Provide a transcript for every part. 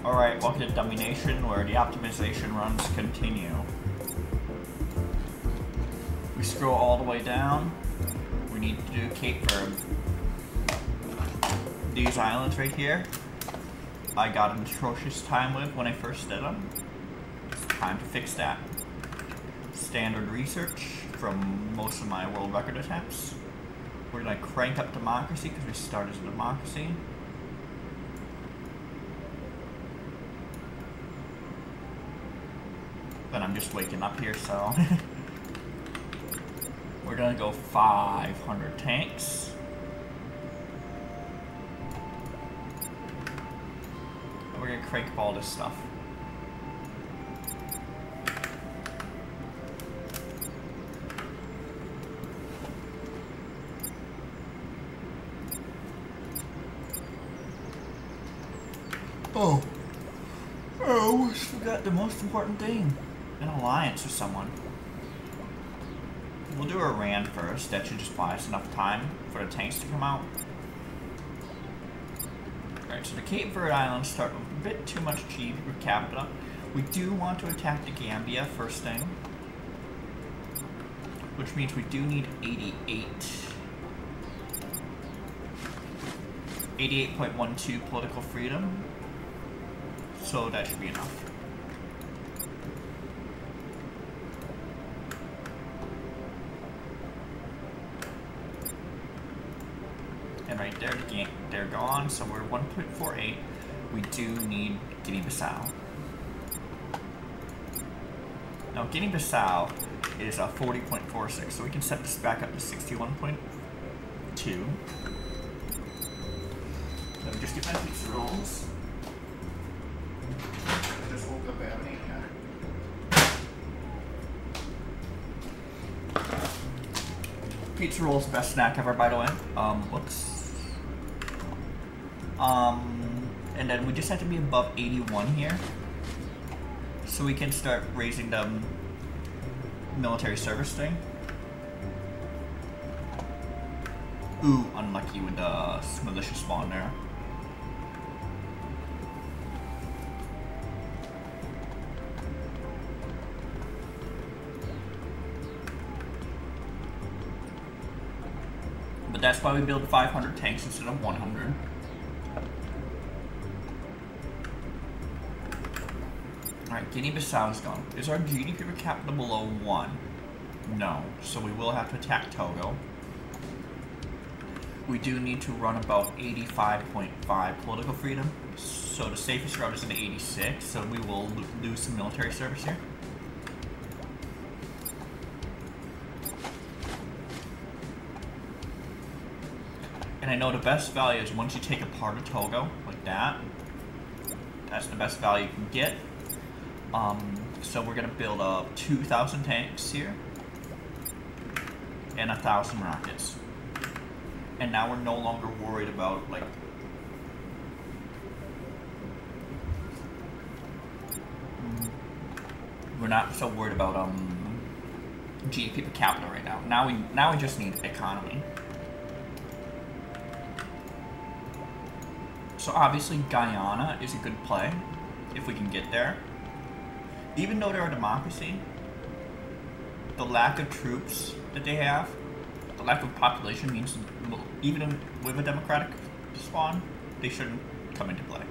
Alright, welcome to Dummynation, where the optimization runs continue. We scroll all the way down. We need to do Cape Verde. These islands right here, I got an atrocious time with when I first did them. It's time to fix that. Standard research from most of my world record attempts. We're gonna crank up democracy because we started as a democracy. But I'm just waking up here, so we're gonna go 500 tanks. And we're gonna crank up all this stuff. Oh, I almost forgot the most important thing. An alliance with someone. We'll do Iran first. That should just buy us enough time for the tanks to come out. Alright, so the Cape Verde Islands start with a bit too much GDP per capita. We do want to attack the Gambia first thing. Which means we do need 88.12 political freedom. So that should be enough. And right there, they're gone, so we're 1.48. We do need Guinea-Bissau. Now, Guinea-Bissau is a 40.46, so we can set this back up to 61.2. Let me just get my pizza rolls. I just woke up at pizza roll's the best snack ever, by the way. Whoops. And then we just have to be above 81 here, so we can start raising the military service thing. Ooh, unlucky with the militia spawn there. But that's why we build 500 tanks instead of 100. Alright, Guinea-Bissau is gone. Is our GDP per capita below 1? No. So we will have to attack Togo. We do need to run about 85.5 political freedom. So the safest route is in 86, so we will lose some military service here. And I know the best value is once you take a part of Togo, like that, that's the best value you can get. So we're gonna build up 2,000 tanks here, and 1,000 rockets. And now we're no longer worried about, like, we're not so worried about, GDP per capita right now. Now we just need economy. So obviously Guyana is a good play, if we can get there. Even though they're a democracy, the lack of troops that they have, the lack of population means even with a democratic spawn, they shouldn't come into play.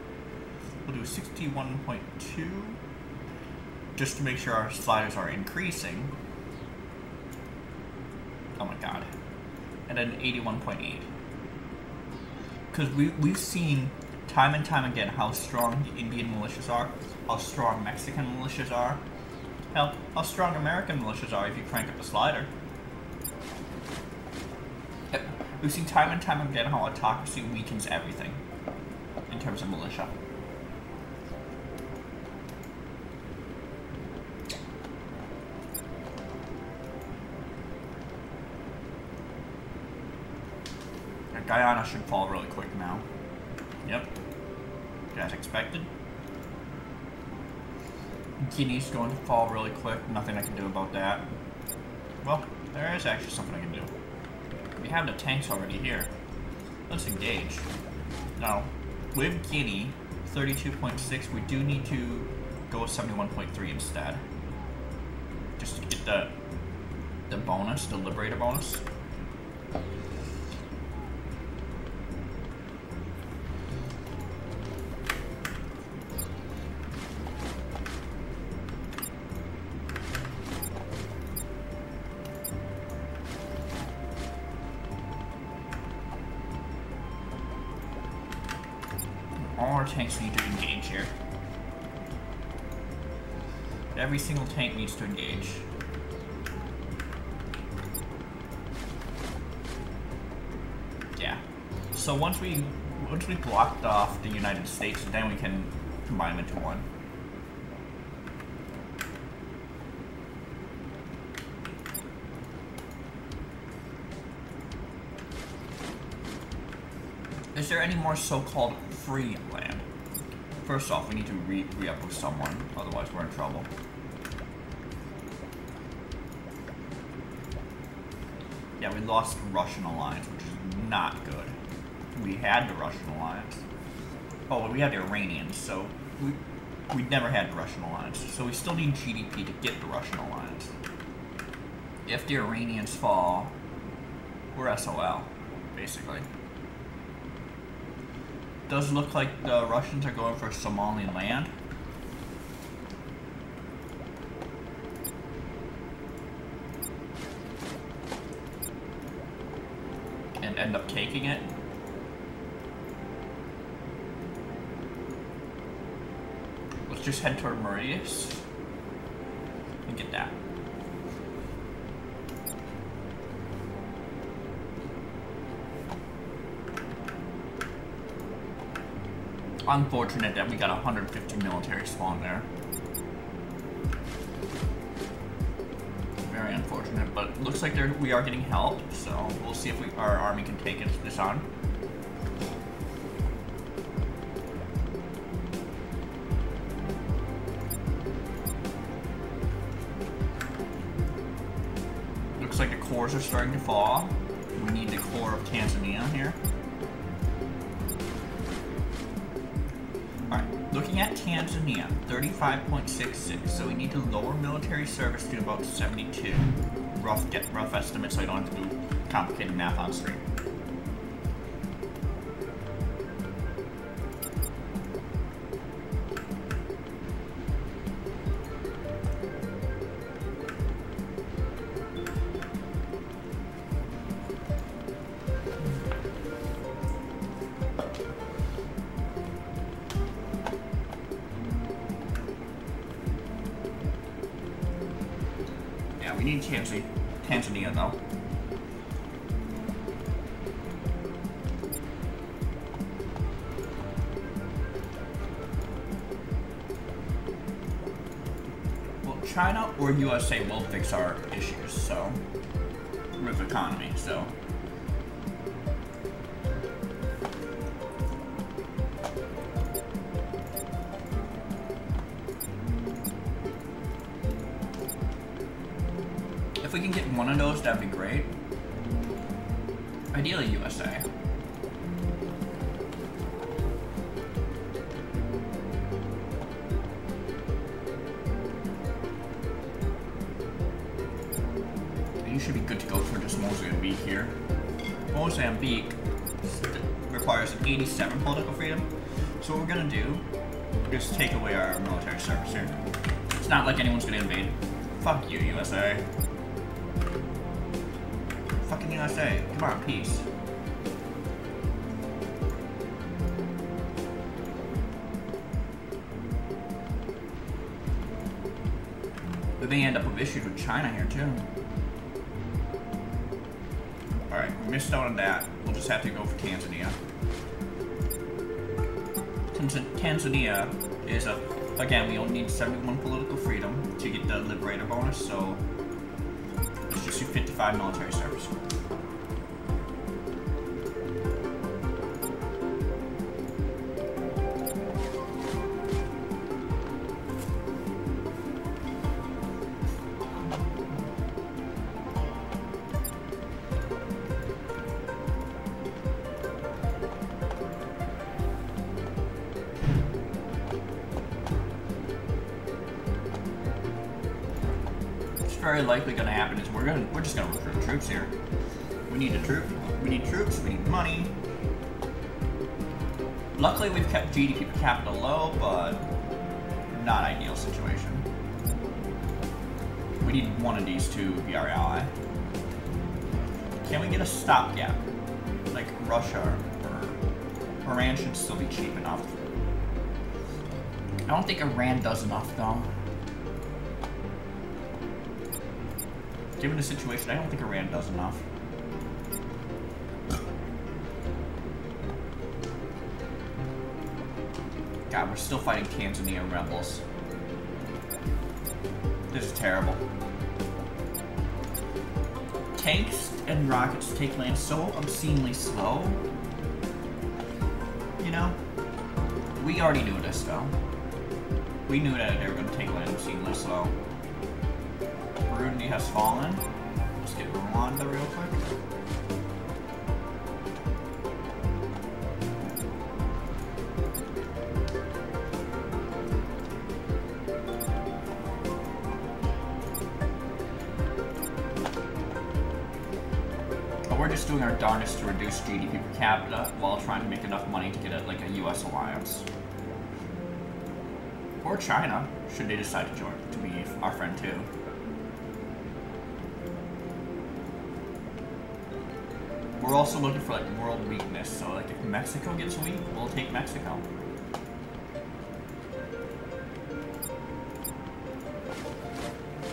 We'll do 61.2, just to make sure our sliders are increasing. Oh my god. And then 81.8. Because we've seen time and time again how strong the Indian militias are, how strong Mexican militias are, hell, how strong American militias are if you crank up the slider. We've seen time and time again how autocracy weakens everything in terms of militia. Guyana should fall really quick now. Yep. As expected. Guinea's going to fall really quick. Nothing I can do about that. Well, there is actually something I can do. We have the tanks already here. Let's engage. Now, with Guinea, 32.6. We do need to go with 71.3 instead. Just to get the bonus, the Liberator bonus. All our tanks need to engage here. Every single tank needs to engage. Yeah. So once we blocked off the United States, then we can combine them into one. Is there any more so-called free land? First off, we need to re-up with someone, otherwise we're in trouble. Yeah, we lost the Russian alliance, which is not good. We had the Russian alliance. Oh, we had the Iranians, so we never had the Russian alliance. So we still need GDP to get the Russian alliance. If the Iranians fall, we're SOL, basically. Does look like the Russians are going for Somalian land. And end up taking it. Let's just head toward Mauritius and get that. Unfortunate that we got 150 military spawn there. Very unfortunate, but it looks like we are getting help, so we'll see if our army can take this on. Looks like the cores are starting to fall. We need the core of Tanzania here. Looking at Tanzania, 35.66, so we need to lower military service to about 72. Rough estimate, so I don't have to do complicated math on screen. We need Tanzania though. Well, China or USA will fix our issues, so with economy, so. If we can get one of those, that'd be great. Ideally, USA. And you should be good to go for just Mozambique here. Mozambique requires an 87 political freedom. So what we're gonna do is take away our military service here. It's not like anyone's gonna invade. Fuck you, USA. Fucking USA. Come on, peace. We may end up with issues with China here too. Alright, we missed out on that. We'll just have to go for Tanzania. Tanzania is again, we only need 71 political freedom to get the Liberator bonus, so let's just do 55 military service. very likely going to happen is we're just going to recruit troops here. We need we need troops, we need money. Luckily we've kept GDP per capita low, but not ideal situation. We need one of these to be our ally. Can we get a stopgap? Like Russia or Iran should still be cheap enough. I don't think Iran does enough though. Given the situation, I don't think Iran does enough. God, we're still fighting Tanzania rebels. This is terrible. Tanks and rockets take land so obscenely slow. You know? We already knew this though. We knew that they were going to take land obscenely slow. Burundi has fallen. Let's get Rwanda real quick. We're just doing our darndest to reduce GDP per capita while trying to make enough money to get a, like a US alliance. Or China, should they decide to join, to be our friend too. We're also looking for like world weakness, so like if Mexico gets weak, we'll take Mexico.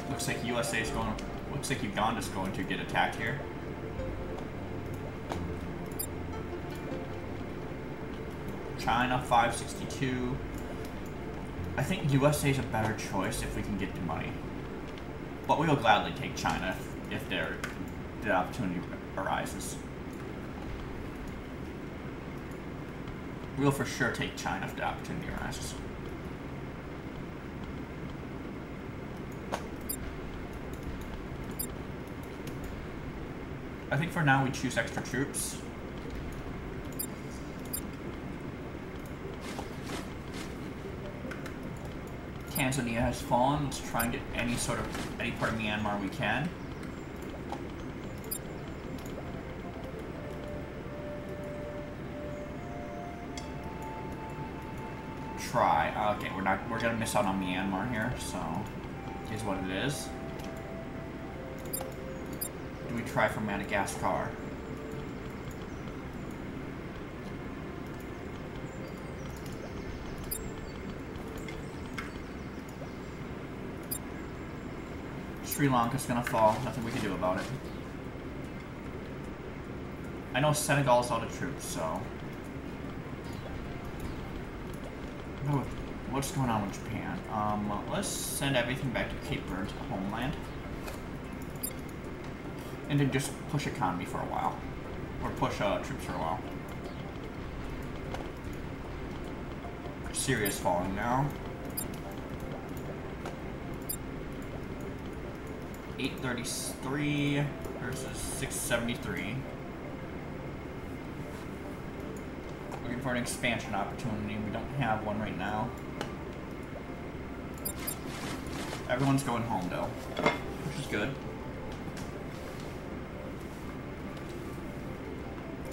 Looks like USA is going, looks like Uganda's going to get attacked here. China, 562. I think USA is a better choice if we can get the money. But we will gladly take China if the opportunity arises. We'll for sure take China if the opportunity arises. I think for now we choose extra troops. Tanzania has fallen. Let's try and get any part of Myanmar we can. Try. Okay, we're gonna miss out on Myanmar here, so here's what it is. Do we try for Madagascar? Sri Lanka's gonna fall. Nothing we can do about it. I know Senegal's out of troops, so... Oh, what's going on with Japan? Let's send everything back to Cape Verde, homeland. And then just push economy for a while. Or push troops for a while. Syria's falling now. 833 versus 673. Looking for an expansion opportunity. We don't have one right now. Everyone's going home though, which is good.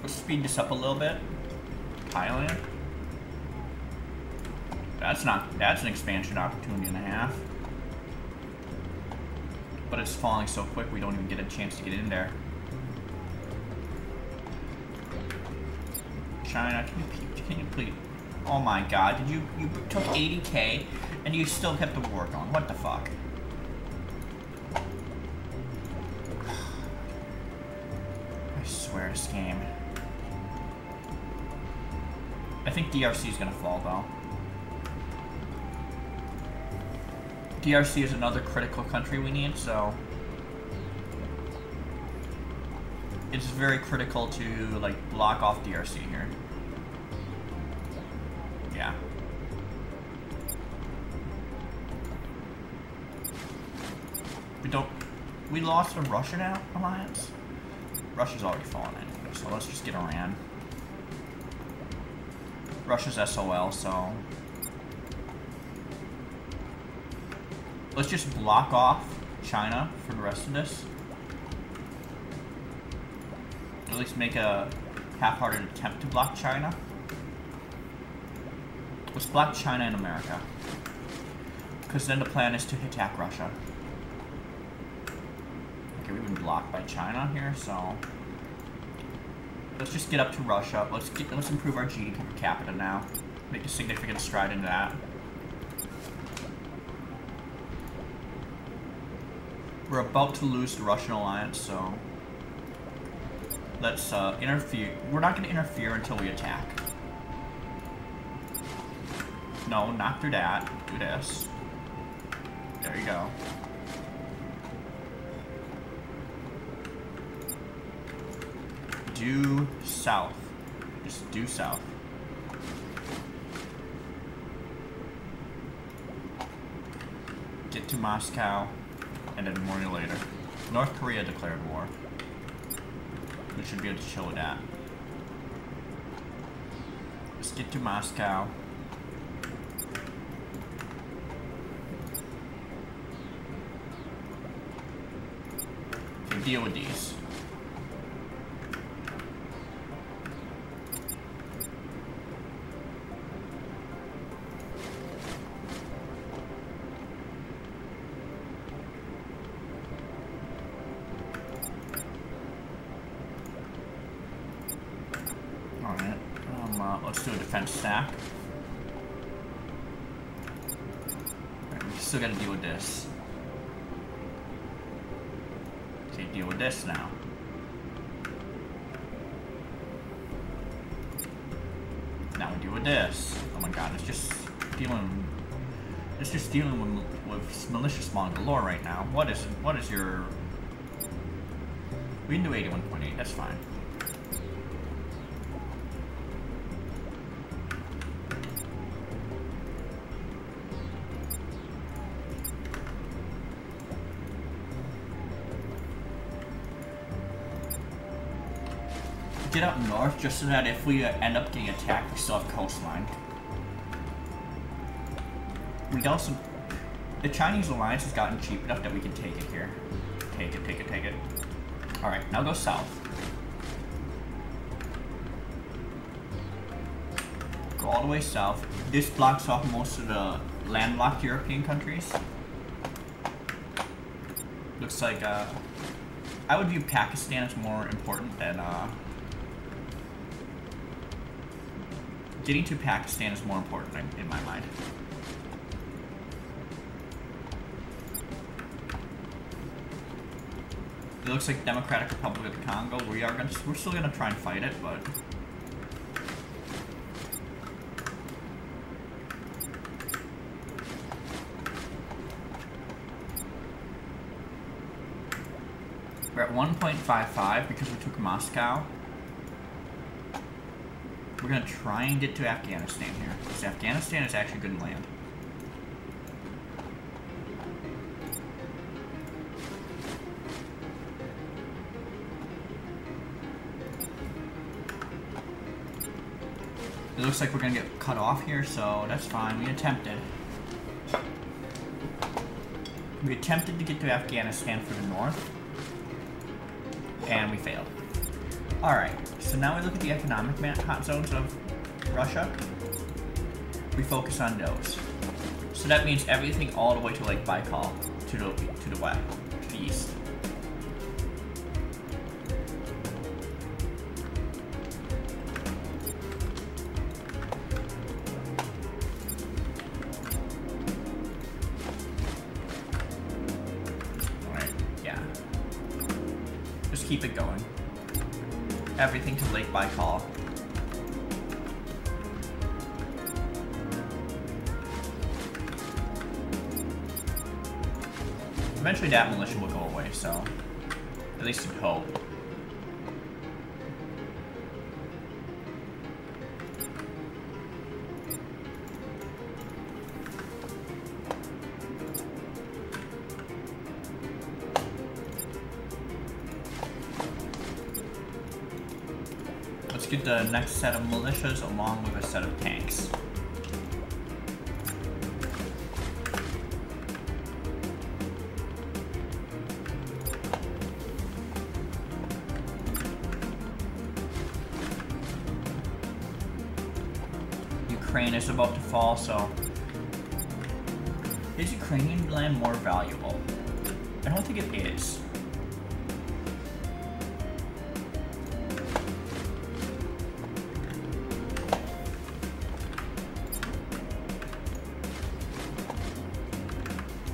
Let's speed this up a little bit. Thailand. That's an expansion opportunity and a half. But it's falling so quick we don't even get a chance to get in there. China, can you please? Oh my God! You took 80K and you still kept the war going? What the fuck? I swear this game. I think DRC is gonna fall though. DRC is another critical country we need, so it's very critical to like block off DRC here. Yeah. We lost a Russian alliance? Russia's already fallen anyway, so let's just get Iran. Russia's SOL, so let's just block off China for the rest of this. At least make a half-hearted attempt to block China. Let's block China and America. Because then the plan is to attack Russia. Okay, we've been blocked by China here, so let's just get up to Russia. Let's improve our GDP per capita now. Make a significant stride into that. We're about to lose the Russian alliance, so let's interfere. We're not going to interfere until we attack. No, not through that. Do this. There you go. Due south. Just due south. Get to Moscow, and then more later. North Korea declared war. We should be able to chill with that. Let's get to Moscow. Okay, deal with these. Let's do a defense stack. Right, we still gotta deal with this. Okay, deal with this now. Now we deal with this. Oh my god, it's just dealing with malicious Mongolore right now. What is your... We can do 81.8, that's fine. Get up north just so that if we end up getting attacked, we still have coastline. We also... The Chinese alliance has gotten cheap enough that we can take it here. Take it, take it, take it. Alright, now go south. Go all the way south. This blocks off most of the landlocked European countries. Looks like, I would view Pakistan as more important than, getting to Pakistan is more important in my mind. It looks like Democratic Republic of the Congo. We're still gonna try and fight it, but we're at 1.55 because we took Moscow. We're gonna try and get to Afghanistan here, because Afghanistan is actually good land. It looks like we're gonna get cut off here, so that's fine. We attempted. We attempted to get to Afghanistan for the north, and we failed. Alright, so now we look at the economic hot zones of Russia. We focus on those. So that means everything all the way to Lake Baikal, to the west, to the east. Alright, yeah. Just keep it going. Everything to Lake Baikal. Eventually that militia will go away, so at least in hope. Let's get the next set of militias along with a set of tanks. Ukraine is about to fall, so... Is Ukrainian land more valuable? I don't think it is.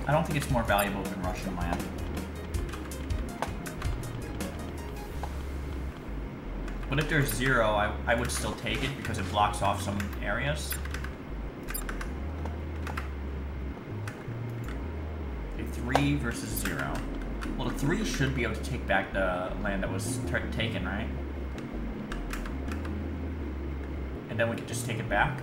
I don't think it's more valuable than Russian land. But if there's 0, I would still take it because it blocks off some areas. Okay, 3 versus 0. Well, the 3 should be able to take back the land that was taken, right? And then we could just take it back.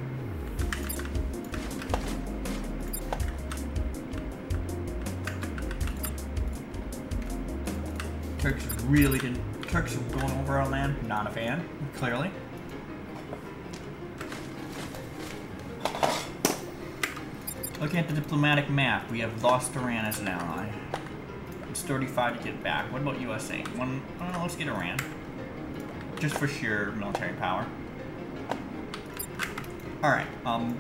Turks are going over our land. Not a fan, clearly. Looking at the diplomatic map, we have lost Iran as an ally. It's 35 to get back. What about USA? Let's get Iran. Just for sheer military power. Alright,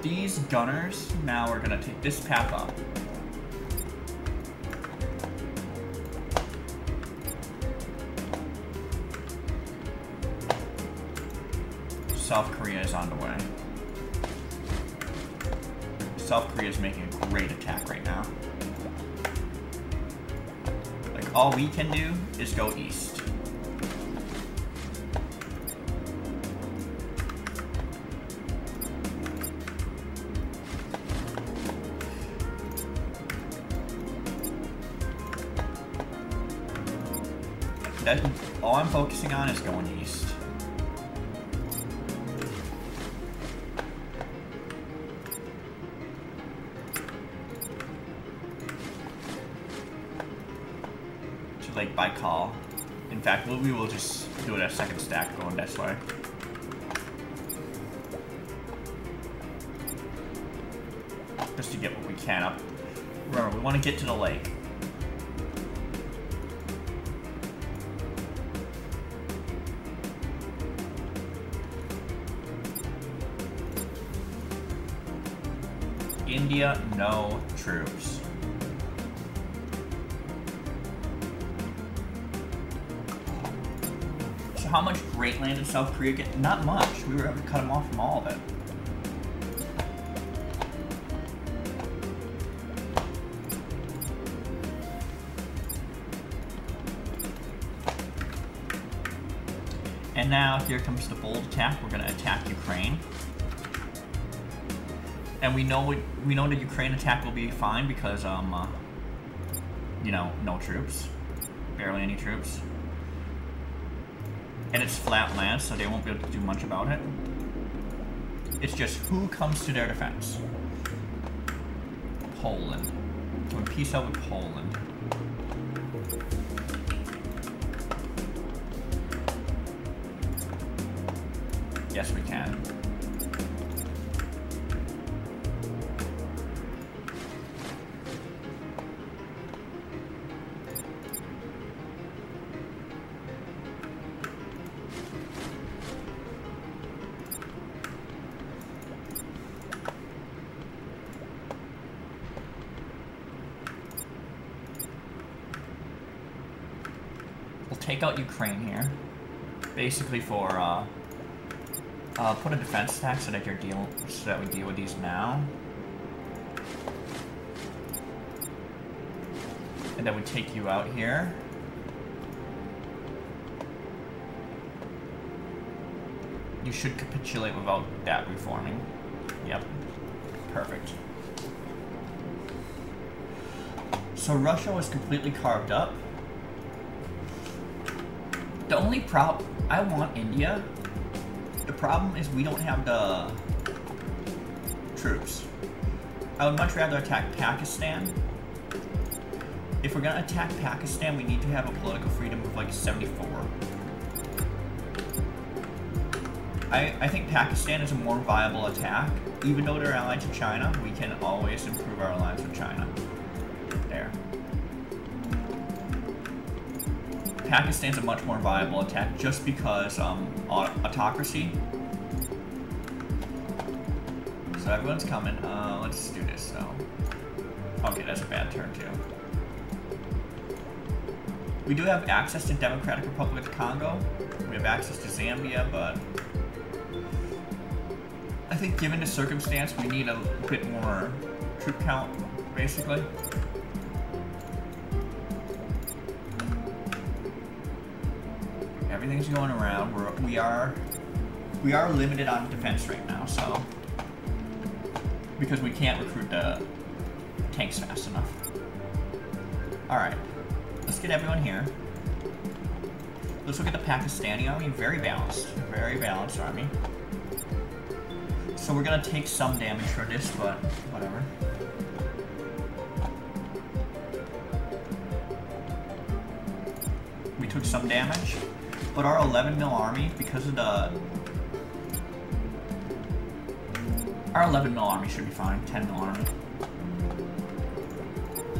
these gunners now are gonna take this path up. South Korea is on the way. South Korea is making a great attack right now. Like, all we can do is go east. All I'm focusing on is going east. Lake Baikal. In fact, we will just do it a second stack going this way. Just to get what we can up. Remember, we want to get to the lake. India, no troops. How much great land did South Korea get? Not much. We were able to cut them off from all of it. And now here comes the bold attack. We're going to attack Ukraine. And we know the Ukraine attack will be fine because you know, no troops. Barely any troops. And it's flat land, so they won't be able to do much about it. It's just who comes to their defense. Poland. Can we peace out with Poland? Yes, we can. Take out Ukraine here, basically for put a defense stack so that we deal with these now, and then we take you out here. You should capitulate without that reforming. Yep, perfect. So Russia was completely carved up. The only problem, I want India. The problem is we don't have the troops. I would much rather attack Pakistan. If we're gonna attack Pakistan, we need to have a political freedom of like 74. I think Pakistan is a more viable attack. Even though they're allied to China, we can always improve our alliance with China. There. Pakistan's a much more viable attack just because autocracy. So So everyone's coming. Let's do this, so. Okay, that's a bad turn, too. We do have access to Democratic Republic of Congo. We have access to Zambia, but I think given the circumstance, we need a bit more troop count, basically. Everything's going around. We are limited on defense right now, so because we can't recruit the tanks fast enough. All right. Let's get everyone here. Let's look at the Pakistani army. Very balanced army. So we're gonna take some damage for this, but whatever. We took some damage, but our 11 mil army, because of the... Our 11 mil army should be fine, 10 mil army.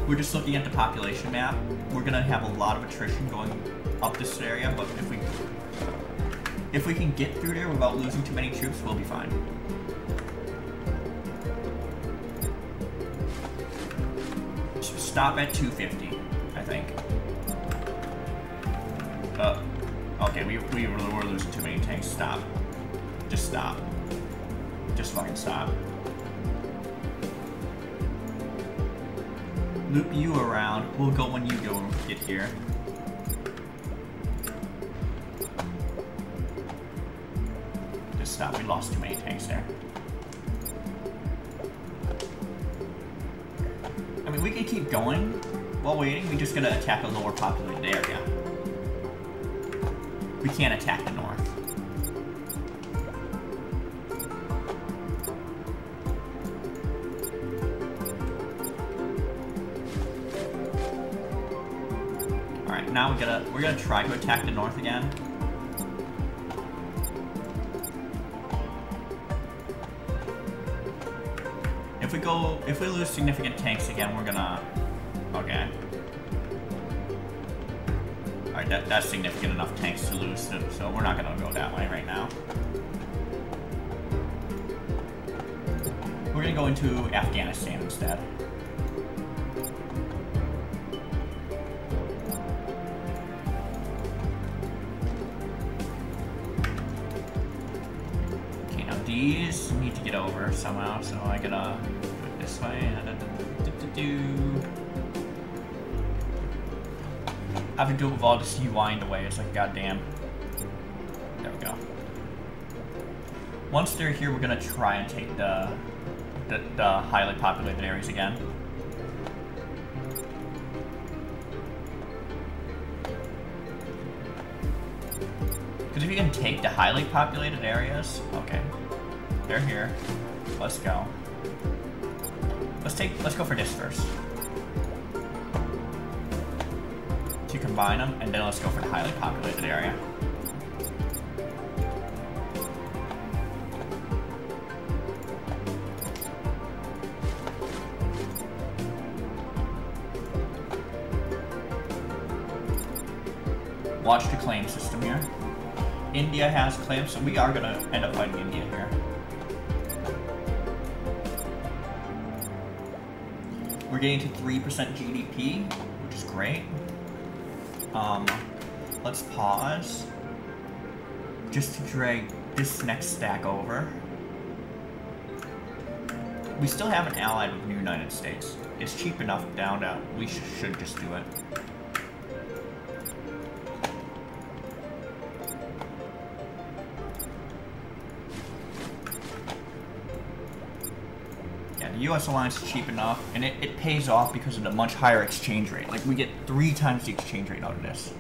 We're just looking at the population map. We're gonna have a lot of attrition going up this area, but if we can get through there without losing too many troops, we'll be fine. Stop at 250, I think. Okay, we were losing too many tanks. Stop. Just stop. Just fucking stop. Loop you around. We'll go when you go get here. Just stop. We lost too many tanks there. I mean, we can keep going while waiting. We're just gonna attack a lower populated area. We can't attack the north. Alright, now we're gonna try to attack the north again. If we lose significant tanks again, we're gonna... Okay. Alright, that's significant enough tanks to lose, so we're not gonna go that way right now. We're gonna go into Afghanistan instead. Okay, now these need to get over somehow, so I gotta do it this way. I have to do it with all this UI in the way. It's like, goddamn. There we go. Once they're here, we're gonna try and take the highly populated areas again. Because if you can take the highly populated areas, okay, they're here. Let's go. Let's go for this first. To combine them, and then let's go for the highly populated area. Watch the claim system here. India has claims, so we are going to end up fighting India here. We're getting to 3% GDP, which is great. Let's pause. Just to drag this next stack over. We still haven't allied with the United States. It's cheap enough down that we should just do it. The US alliance is cheap enough, and it pays off because of the much higher exchange rate. Like, we get 3 times the exchange rate out of this.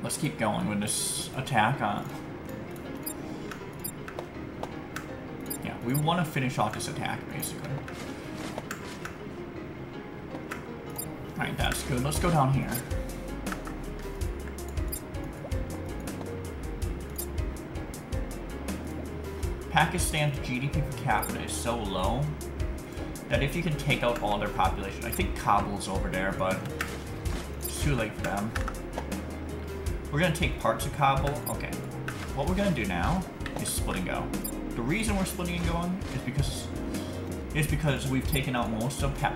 Let's keep going with this attack on. Yeah, we want to finish off this attack, basically. Alright, that's good. Let's go down here. Pakistan's GDP per capita is so low that if you can take out all their population, I think Kabul's over there, but it's too late for them. We're gonna take parts of Kabul. Okay. What we're gonna do now is split and go. The reason we're splitting and going is because we've taken out most of the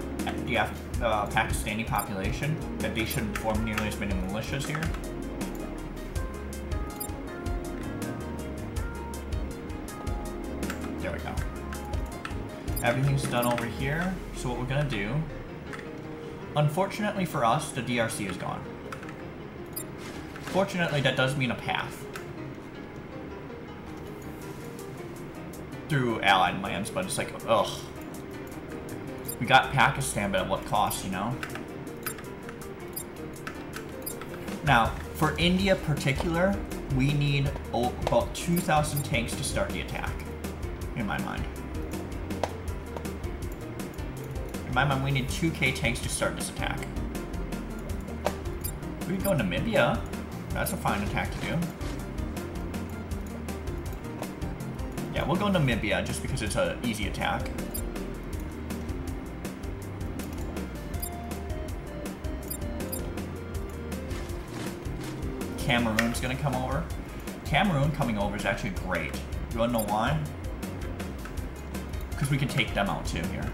Pakistani population, that they shouldn't form nearly as many militias here. There we go. Everything's done over here. So what we're gonna do, unfortunately for us, the DRC is gone. Fortunately, that does mean a path through allied lands, but it's like, ugh. We got Pakistan, but at what cost, you know? Now, for India particular, we need about 2,000 tanks to start the attack, in my mind. In my mind, we need 2K tanks to start this attack. We could go Namibia. That's a fine attack to do. Yeah, we'll go Namibia just because it's an easy attack. Cameroon's gonna come over. Cameroon coming over is actually great. You wanna know why? Because we can take them out too here.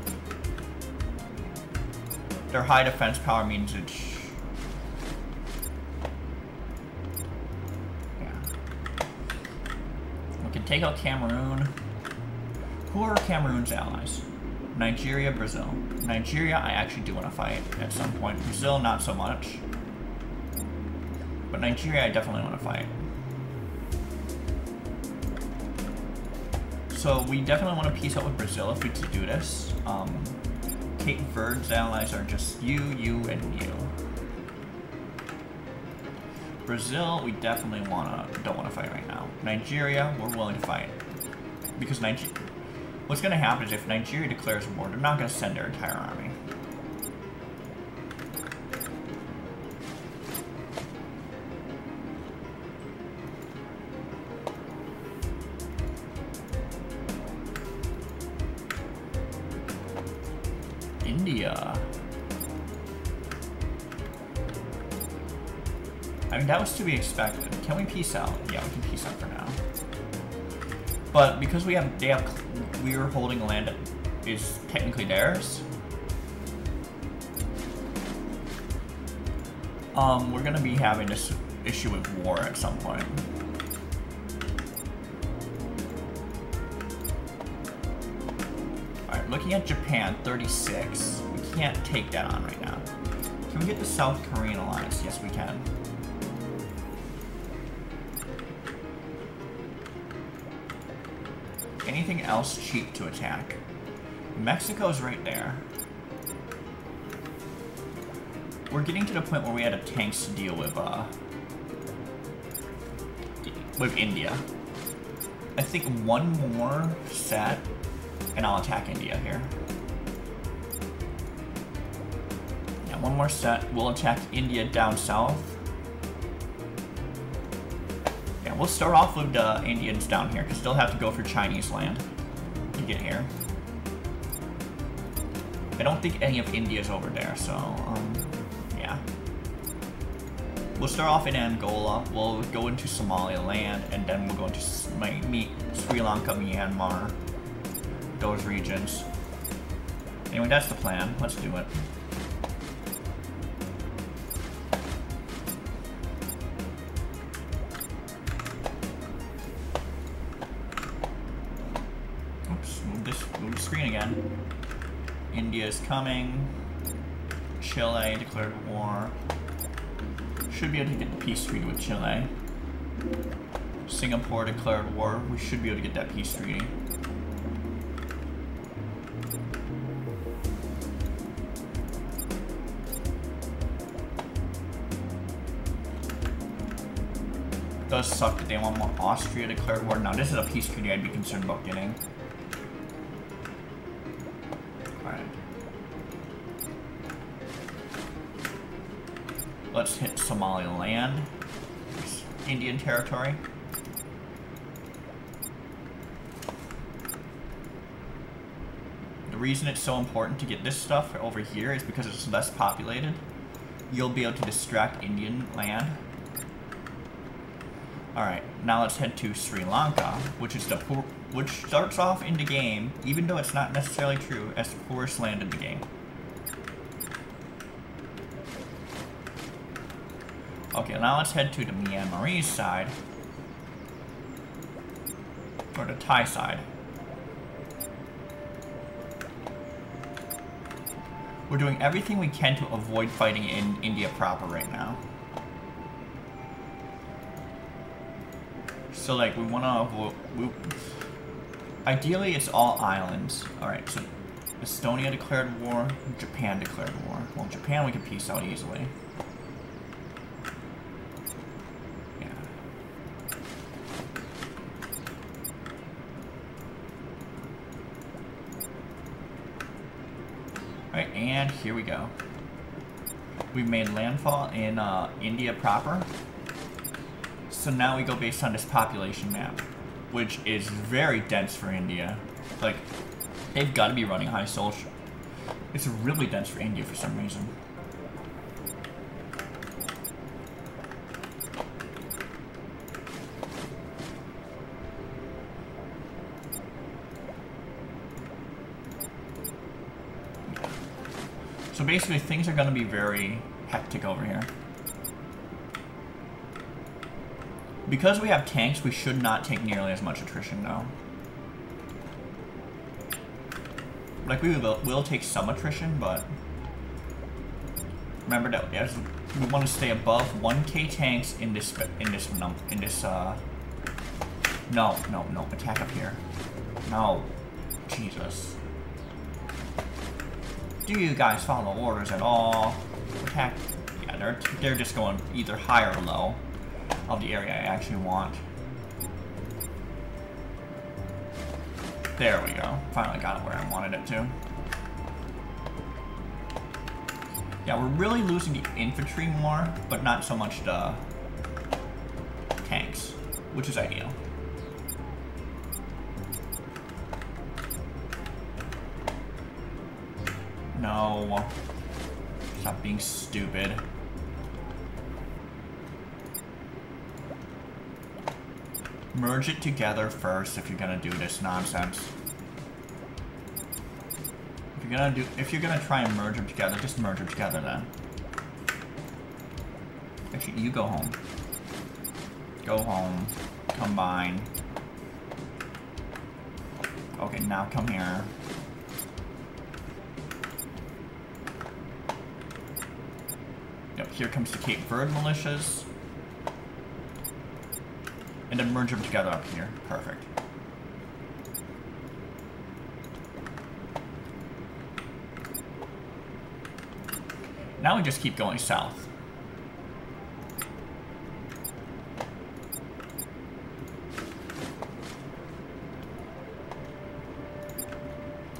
Their high defense power means it's... yeah. We can take out Cameroon. Who are Cameroon's allies? Nigeria, Brazil. Nigeria, I actually do want to fight at some point. Brazil, not so much. But Nigeria, I definitely want to fight. So we definitely want to peace out with Brazil if we to do this. Cape Verde's allies are just you, and you. Brazil, we definitely don't want to fight right now. Nigeria, we're willing to fight. Because what's going to happen is if Nigeria declares war, they're not going to send their entire army. India. I mean, that was to be expected. Can we peace out? Yeah, we can peace out for now. But because we're holding a land that is technically theirs, we're gonna be having this issue with war at some point. Alright, looking at Japan, 36. We can't take that on right now. Can we get the South Korean alliance? Yes, we can. Anything else cheap to attack? Mexico's right there. We're getting to the point where we had tanks to deal with India. I think one more set, and I'll attack India here. Yeah, one more set. We'll attack India down south. Yeah, we'll start off with the Indians down here, because they'll have to go through Chinese land to get here. I don't think any of India's over there, so, yeah. We'll start off in Angola, we'll go into Somaliland, and then we'll go into Sri Lanka, Myanmar, those regions. Anyway, that's the plan. Let's do it. Oops, move the screen again. India's coming. Chile declared war. Should be able to get the peace treaty with Chile. Singapore declared war. We should be able to get that peace treaty. It does suck that they want more Austria declared war. Now this is a peace treaty I'd be concerned about getting. Let's hit Somaliland. It's Indian territory. The reason it's so important to get this stuff over here is because it's less populated. You'll be able to distract Indian land. Alright, now let's head to Sri Lanka, which starts off in the game, even though it's not necessarily true, as the poorest land in the game. Okay, now let's head to the Myanmarese side. Or the Thai side. We're doing everything we can to avoid fighting in India proper right now. So like we want to avoid... Ideally it's all islands. Alright, so Estonia declared war, Japan declared war. Well, Japan we can peace out easily. Yeah. Alright, and here we go. We've made landfall in India proper. So now we go based on this population map, which is very dense for India. Like, they've got to be running high social. It's really dense for India for some reason. So basically, things are going to be very hectic over here. Because we have tanks, we should not take nearly as much attrition now. Like, we will take some attrition, but remember that as we want to stay above 1k tanks in this no, attack up here. No. Jesus. Do you guys follow orders at all? Attack. Yeah, they're just going either high or low of the area I actually want. There we go. Finally got it where I wanted it to. Yeah, we're really losing the infantry more, but not so much the tanks, which is ideal. No. Stop being stupid. Merge it together first if you're gonna do this nonsense. If you're gonna try and merge them together, just merge them together then. Actually, you go home. Go home. Combine. Okay, now come here. Yep, here comes the Cape Verde militias. And then merge them together up here. Perfect. Now we just keep going south.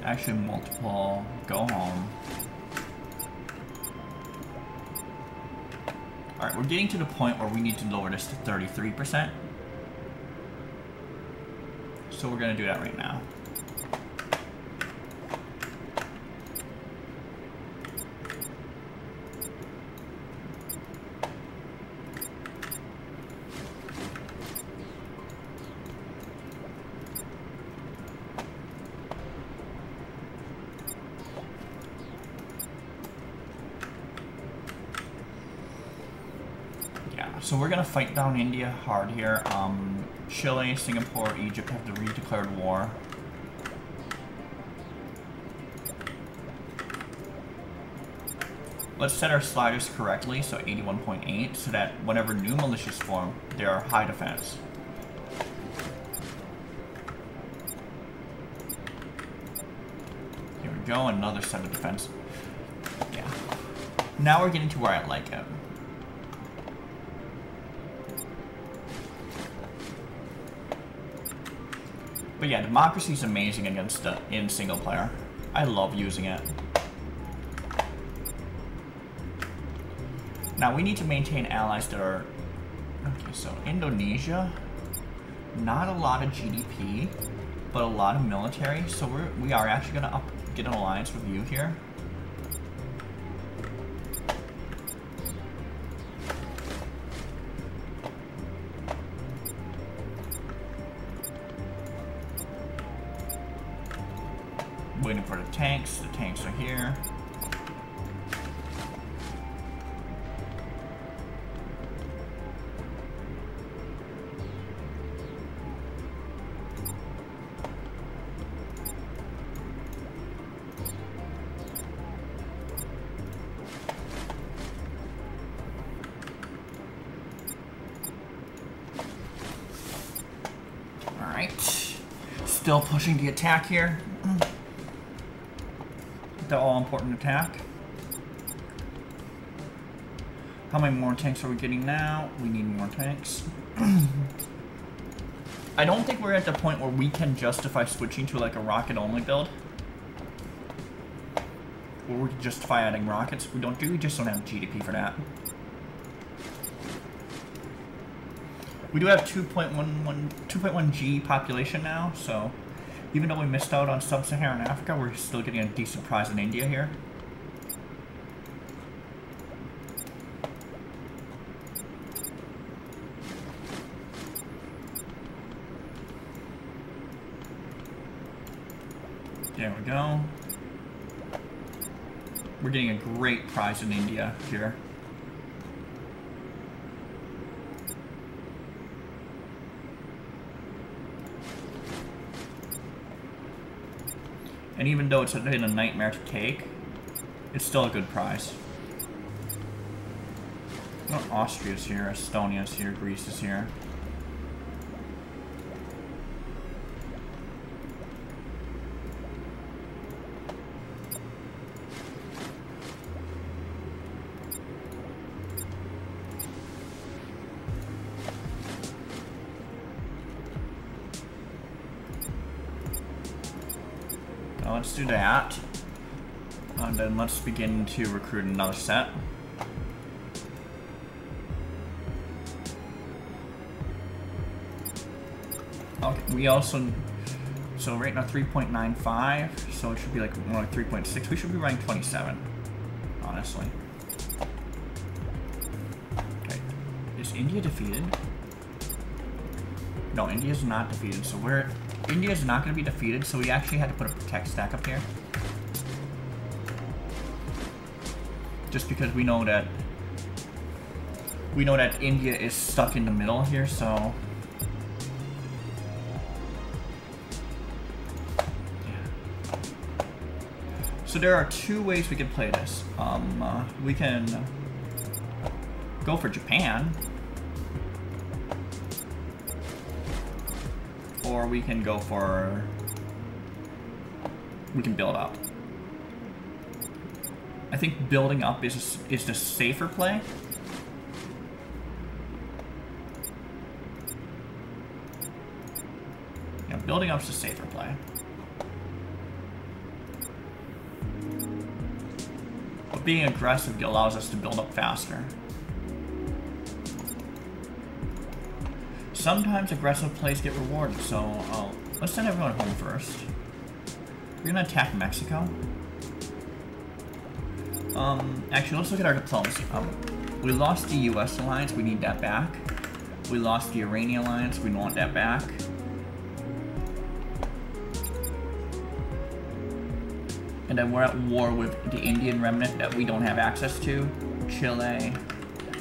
Actually, multiple. Go home. Alright, we're getting to the point where we need to lower this to 33%. So we're going to do that right now. Yeah, so we're going to fight down India hard here. Chile, Singapore, Egypt have redeclared war. Let's set our sliders correctly, so 81.8, so that whenever new militias form, they are high defense. Here we go, another set of defense. Yeah. Now we're getting to where I like it. But yeah, democracy is amazing against in single player. I love using it. Now we need to maintain allies that are... Okay, so Indonesia, not a lot of GDP, but a lot of military. So we are actually gonna get an alliance with you here. Waiting for the tanks. The tanks are here. Still pushing the attack here. The all-important attack. How many more tanks are we getting now? We need more tanks. I don't think we're at the point where we can justify switching to like a rocket-only build. Or we can justify adding rockets. We just don't have GDP for that. We do have 2.1 G population now, so even though we missed out on sub-Saharan Africa, we're still getting a decent prize in India here. There we go. We're getting a great prize in India here. And even though it's been a nightmare to take, it's still a good prize. Well, Austria's here, Estonia's here, Greece is here. Let's do that, and then let's begin to recruit another set. Okay, we also, so right now 3.95, so it should be like more like 3.6. We should be running 27, honestly. Okay, is India defeated? No, India's not defeated, so India is not going to be defeated, so we actually had to put a protect stack up here. Just because we know that India is stuck in the middle here, so yeah. So there are two ways we can play this. We can go for Japan. Or we can go for... we can build up. I think building up is the safer play. Yeah, building up's the safer play. But being aggressive allows us to build up faster. Sometimes aggressive plays get rewarded, so let's send everyone home first. We're gonna attack Mexico. Actually, let's look at our diplomacy. We lost the US alliance, we need that back. We lost the Iranian alliance, we want that back. And then we're at war with the Indian remnant that we don't have access to. Chile.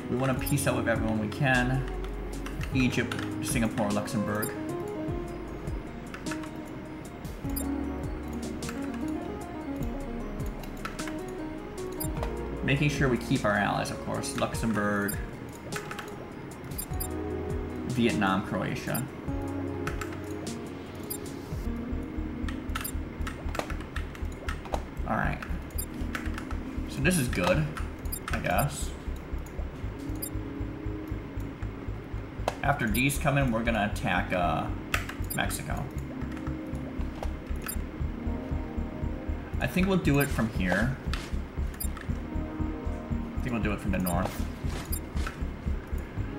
We want to peace out with everyone we can. Egypt, Singapore, Luxembourg. Making sure we keep our allies, of course. Luxembourg, Vietnam, Croatia. Alright. So this is good, I guess. After these come in, we're gonna attack Mexico. I think we'll do it from here. I think we'll do it from the north.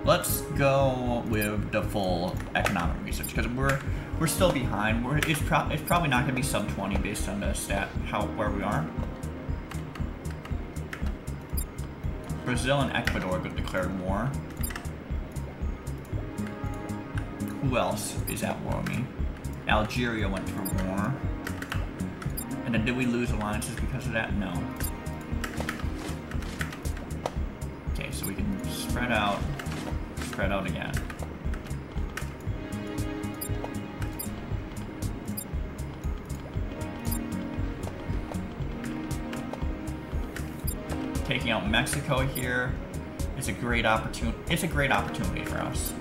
let's go with the full economic research because we're still behind. It's probably not going to be sub 20 based on the where we are. Brazil and Ecuador declared war. Who else is at war with me? Algeria went through war. And then did we lose alliances because of that? No. Okay, so we can spread out again. Taking out Mexico here is a great opportunity. It's a great opportunity for us.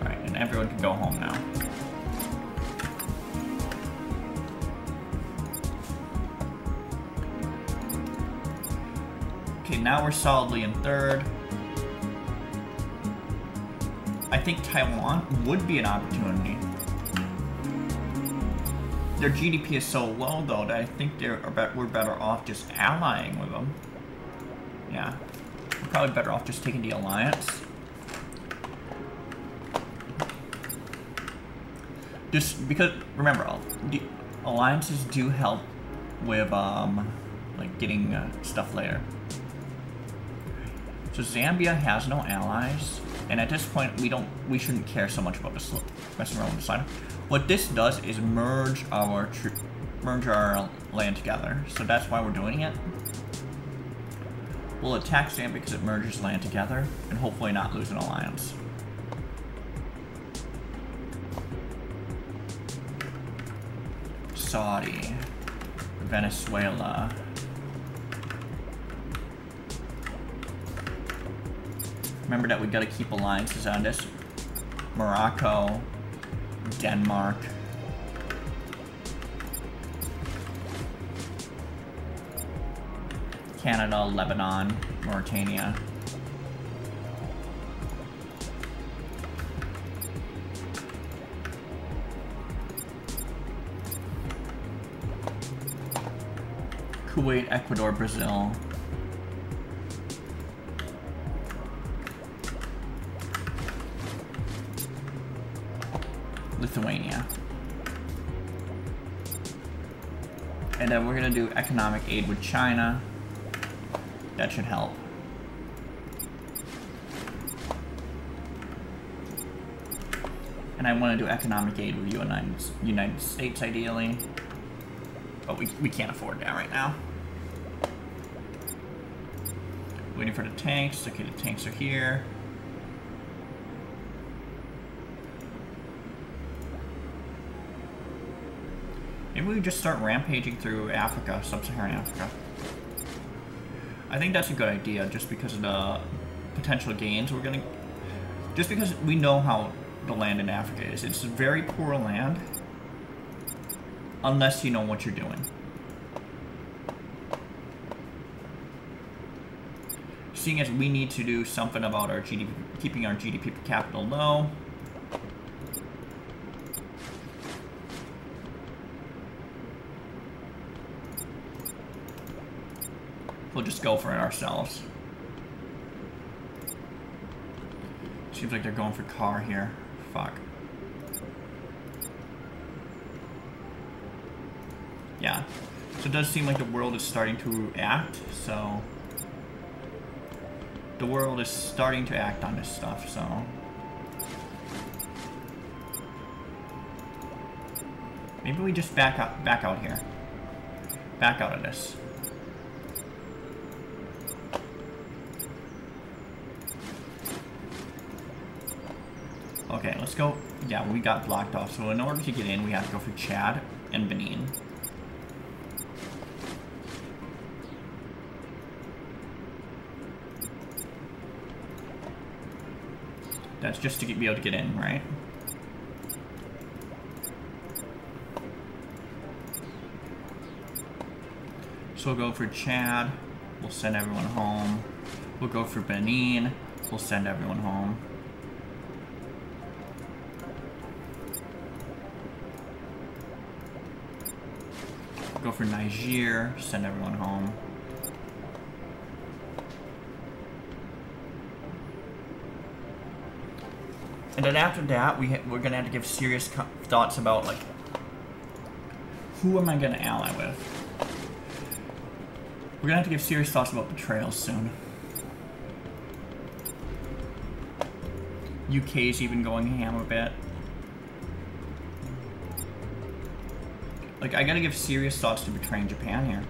All right, and everyone can go home now. Okay, now we're solidly in third. I think Taiwan would be an opportunity. Their GDP is so low, though, that I think we're better off just allying with them. Yeah, we're probably better off just taking the alliance. Just because, remember, the alliances do help with, like, getting stuff later. So Zambia has no allies, and at this point, we shouldn't care so much about this messing around with the side. What this does is merge our land together, so that's why we're doing it. We'll attack Zambia because it merges land together, and hopefully not lose an alliance. Saudi, Venezuela. Remember that we gotta keep alliances on this. Morocco, Denmark. Canada, Lebanon, Mauritania. Kuwait, Ecuador, Brazil. Lithuania. And then we're gonna do economic aid with China. That should help. And I want to do economic aid with United States ideally. But we can't afford that right now. Waiting for the tanks. Okay, the tanks are here. Maybe we just start rampaging through Africa, sub-Saharan Africa. I think that's a good idea, just because of the potential gains we're gonna... Just because we know how the land in Africa is. It's very poor land, unless you know what you're doing. Seeing as we need to do something about our GDP, keeping our GDP per capita low. We'll just go for it ourselves. Seems like they're going for car here. Fuck. Yeah. So it does seem like the world is starting to act, so... The world is starting to act on this stuff, so... Maybe we just back out here. Back out of this. Okay, let's go. Yeah, we got blocked off. So in order to get in, we have to go through Chad and Benin. That's just to be able to get in, right? So we'll go for Chad. We'll send everyone home. We'll go for Benin. We'll send everyone home. go for Niger, send everyone home. And then after that, we're gonna have to give serious thoughts about, like, who am I gonna ally with? We're gonna have to give serious thoughts about betrayals soon. UK's even going ham a bit. Like, I gotta give serious thoughts to betraying Japan here.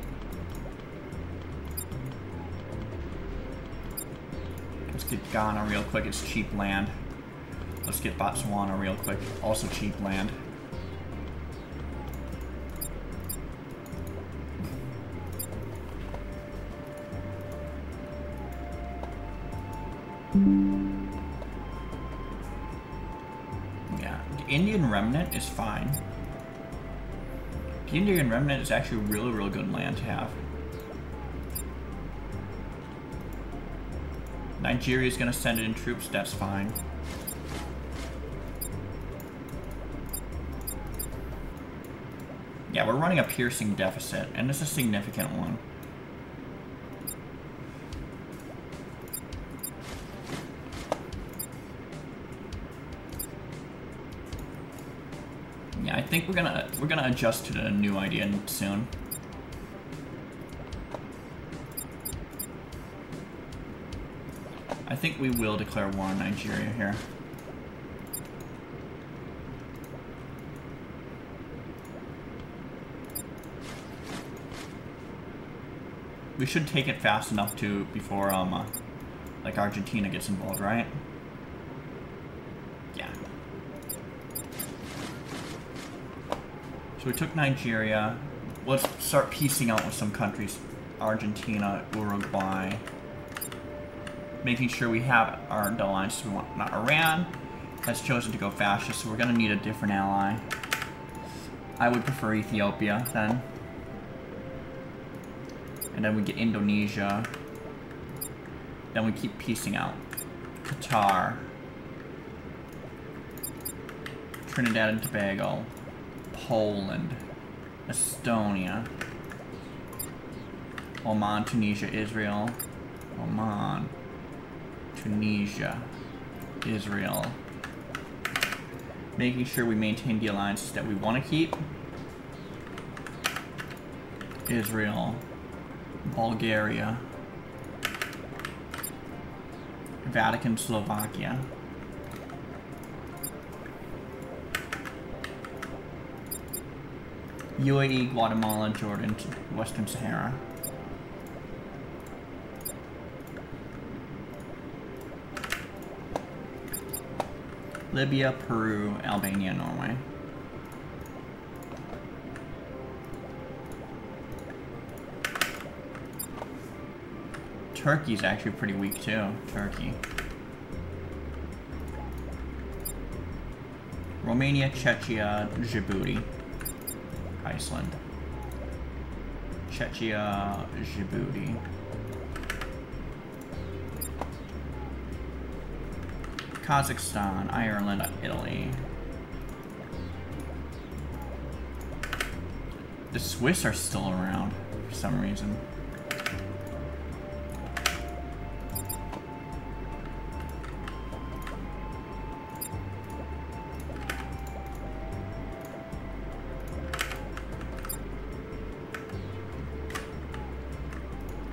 Let's get Ghana real quick, it's cheap land. Let's get Botswana real quick, also cheap land. Yeah, the Indian Remnant is fine. The Indian Remnant is actually really, really good land to have. Nigeria's gonna send in troops, that's fine. Yeah, we're running a piercing deficit, and it's a significant one. Yeah, I think we're gonna adjust to the new idea soon. I think we will declare war on Nigeria here. We should take it fast enough to before like Argentina gets involved, right? Yeah. So we took Nigeria. Let's start piecing out with some countries. Argentina, Uruguay. Making sure we have the alliances we want. Not Iran has chosen to go fascist, so we're gonna need a different ally. I would prefer Ethiopia then. And then we get Indonesia. Then we keep piecing out. Qatar. Trinidad and Tobago. Poland. Estonia. Oman, Tunisia, Israel. Oman. Tunisia. Israel. Making sure we maintain the alliances that we want to keep. Israel. Bulgaria, Vatican, Slovakia, UAE, Guatemala, Jordan, Western Sahara. Libya, Peru, Albania, Norway. Turkey's actually pretty weak too. Turkey. Romania, Czechia, Djibouti. Iceland. Czechia, Djibouti. Kazakhstan, Ireland, Italy. The Swiss are still around for some reason.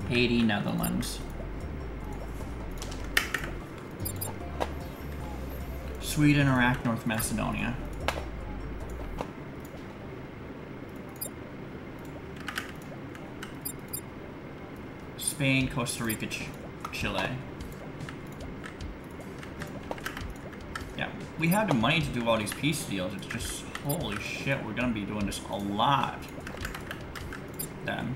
Haiti, Netherlands. Sweden, Iraq, North Macedonia. Spain, Costa Rica, Chile. Yeah, we have the money to do all these peace deals. It's just, holy shit, we're gonna be doing this a lot. Then.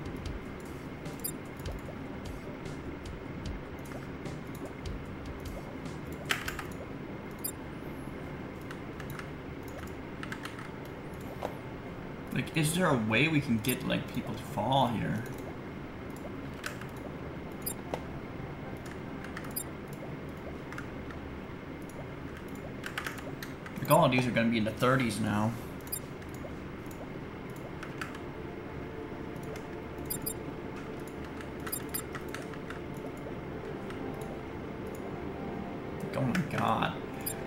Like, is there a way we can get, like, people to fall here? Like, all of these are gonna be in the 30s now. oh my god.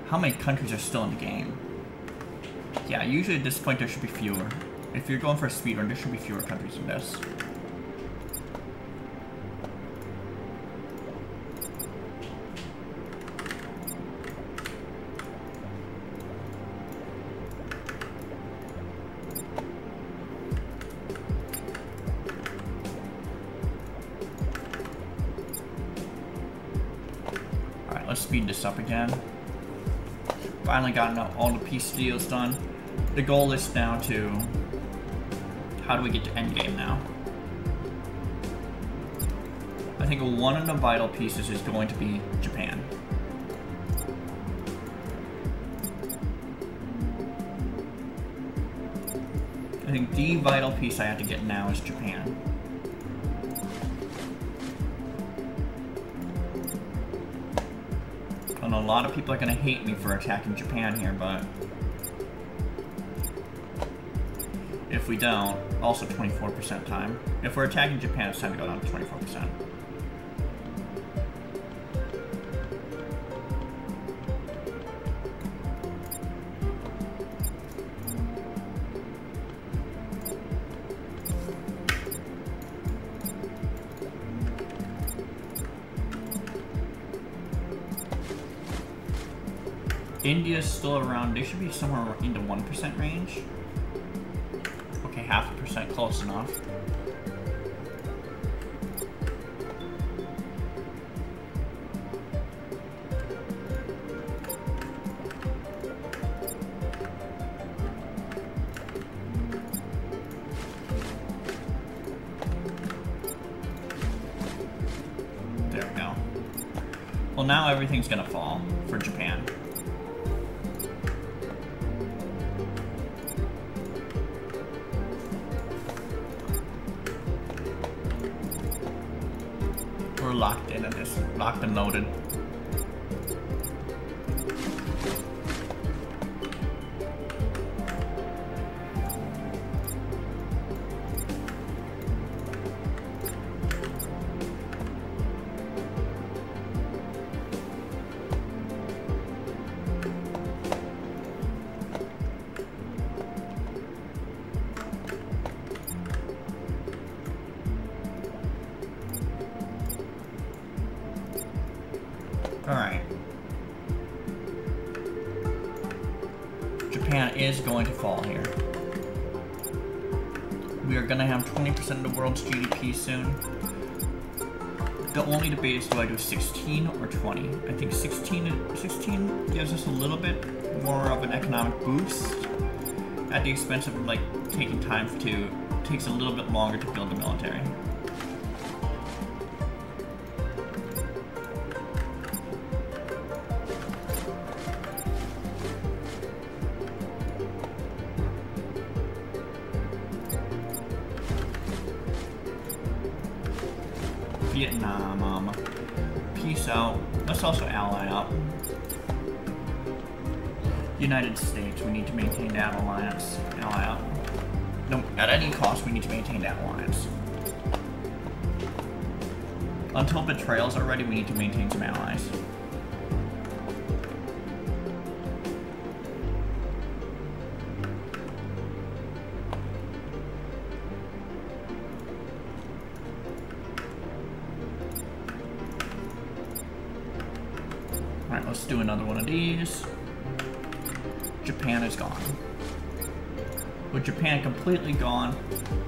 How many countries are still in the game? Yeah, usually at this point there should be fewer. If you're going for a speedrun, there should be fewer countries than this. Alright, let's speed this up again. Finally gotten all the peace deals done. The goal is now to... How do we get to endgame now? I think one of the vital pieces is going to be Japan. I think the vital piece I have to get now is Japan. I know a lot of people are going to hate me for attacking Japan here, but if we don't, also 24% time. If we're attacking Japan, it's time to go down to 24%. India's still around, they should be somewhere in the 1% range. Okay, 0.5%, close enough. There we go. Well, now everything's gonna fall for Japan. We're locked in at this, locked and loaded. Alright. Japan is going to fall here. We are going to have 20% of the world's GDP soon. The only debate is, do I do 16 or 20? I think 16 gives us a little bit more of an economic boost at the expense of, like, taking time to... takes a little bit longer to build the military. Vietnam, peace out. Let's also ally up. United States, we need to maintain that alliance. Ally up. No, at any cost, we need to maintain that alliance. Until betrayals are ready, we need to maintain some allies. Alright, let's do another one of these. Japan is gone. With Japan completely gone,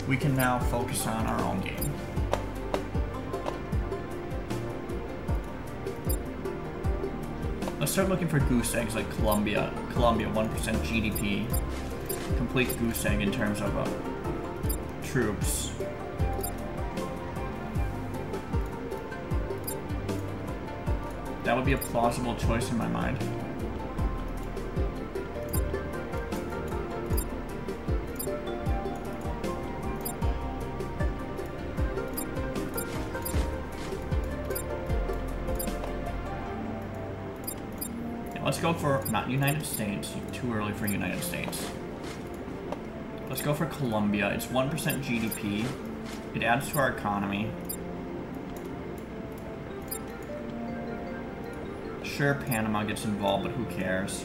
we can now focus on our own game. Let's start looking for goose eggs like Colombia. Colombia, 1% GDP. Complete goose egg in terms of troops. That would be a plausible choice in my mind. Yeah, let's go for, not United States, too early for United States. Let's go for Colombia. It's 1% GDP. It adds to our economy. Sure, Panama gets involved, but who cares?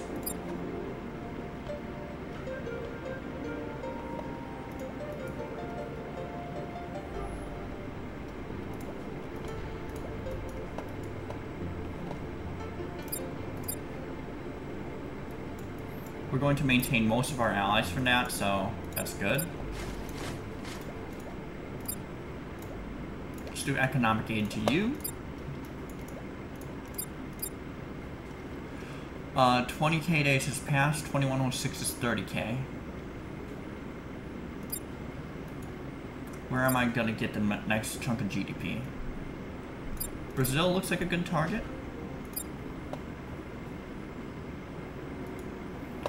We're going to maintain most of our allies from that, so that's good. Let's do economic aid to you. 20k days has passed, 2106 is 30k. Where am I gonna get the next chunk of GDP? Brazil looks like a good target.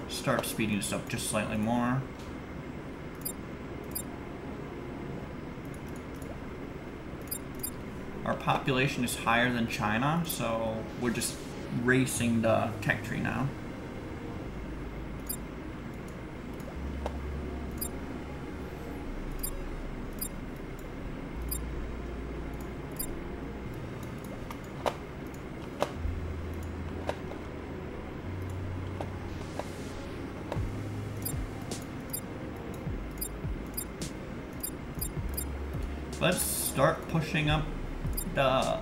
Start speeding this up just slightly more. Our population is higher than China, so we're just racing the tech tree now. Let's start pushing up the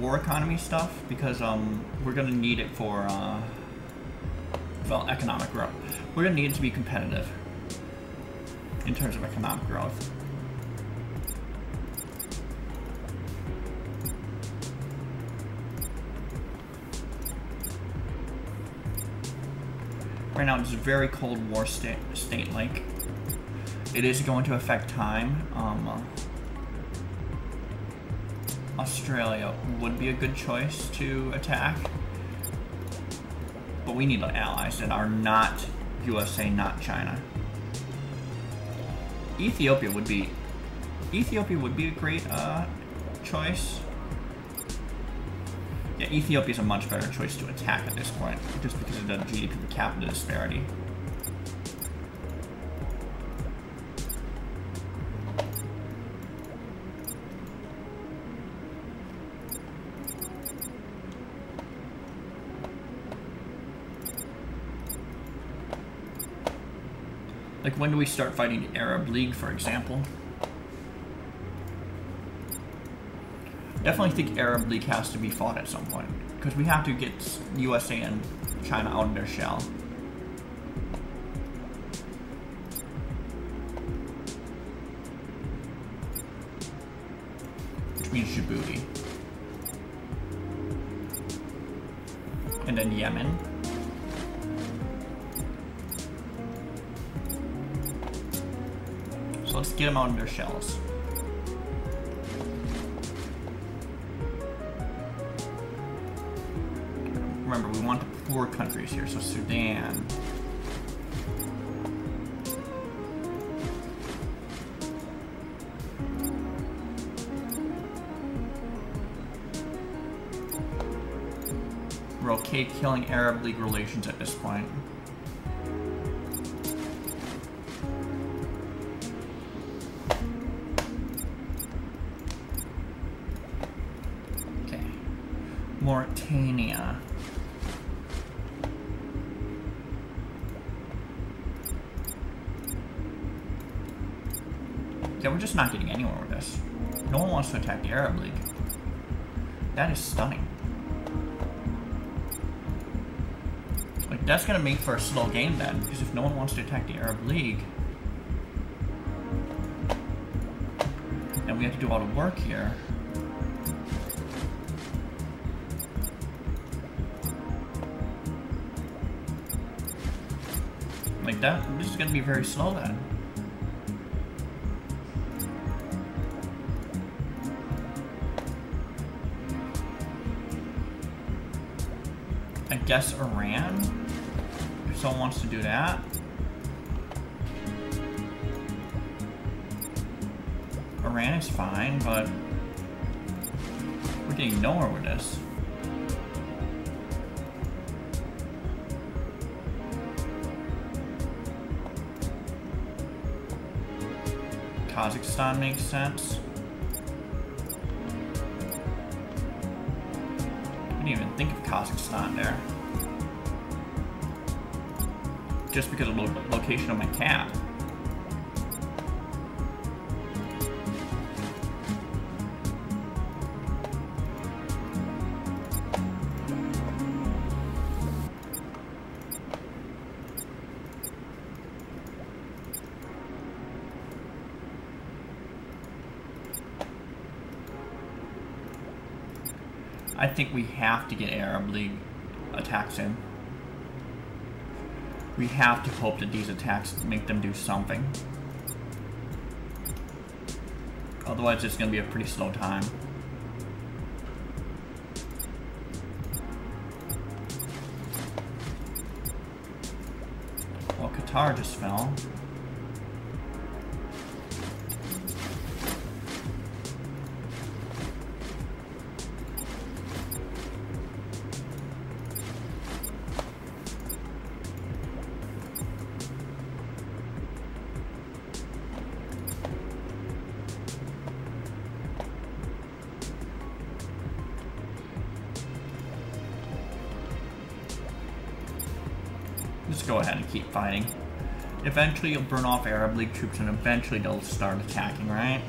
war economy stuff because we're gonna need it for well, economic growth. We're gonna need it to be competitive in terms of economic growth. Right now it's a very cold war state-like. It is going to affect time. Australia would be a good choice to attack, but we need allies that are not USA, not China. Ethiopia would be a great choice. Yeah, Ethiopia is a much better choice to attack at this point, just because of the GDP per capita disparity. Like, when do we start fighting the Arab League, for example? Definitely think Arab League has to be fought at some point, because we have to get USA and China out of their shell. Which means Djibouti. And then Yemen. So let's get them out of their shells. Remember, we want the poor countries here, so Sudan. We're okay killing Arab League relations at this point. Okay. Mauritania. Yeah, we're just not getting anywhere with this. No one wants to attack the Arab League. That is stunning. Like, that's gonna make for a slow game then, because if no one wants to attack the Arab League, then we have to do all the work here. Like that, this is gonna be very slow then. I guess Iran, if someone wants to do that. Iran is fine, but we're getting nowhere with this. Kazakhstan makes sense. We didn't even think of Kazakhstan there. Just because of the location of my cap. I think we have to get Arab League attacks in. We have to hope that these attacks make them do something. Otherwise it's going to be a pretty slow time. Well, Qatar just fell. Just go ahead and keep fighting. Eventually you'll burn off Arab League troops and eventually they'll start attacking, right?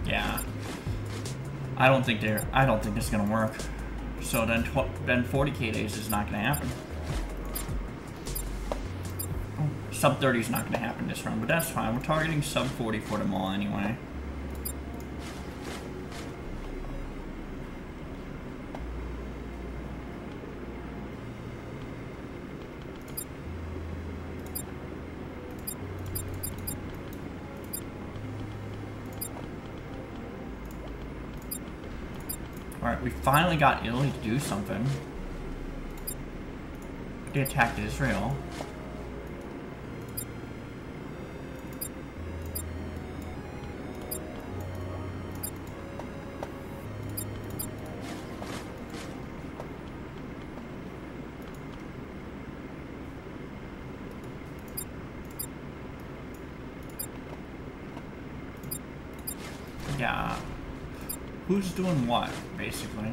Yeah. I don't think this is gonna work. So then 40k days is not gonna happen. Sub 30 is not going to happen this round, but that's fine. We're targeting sub 40 for them all anyway. Alright, we finally got Italy to do something. They attacked Israel. Yeah. Who's doing what, basically?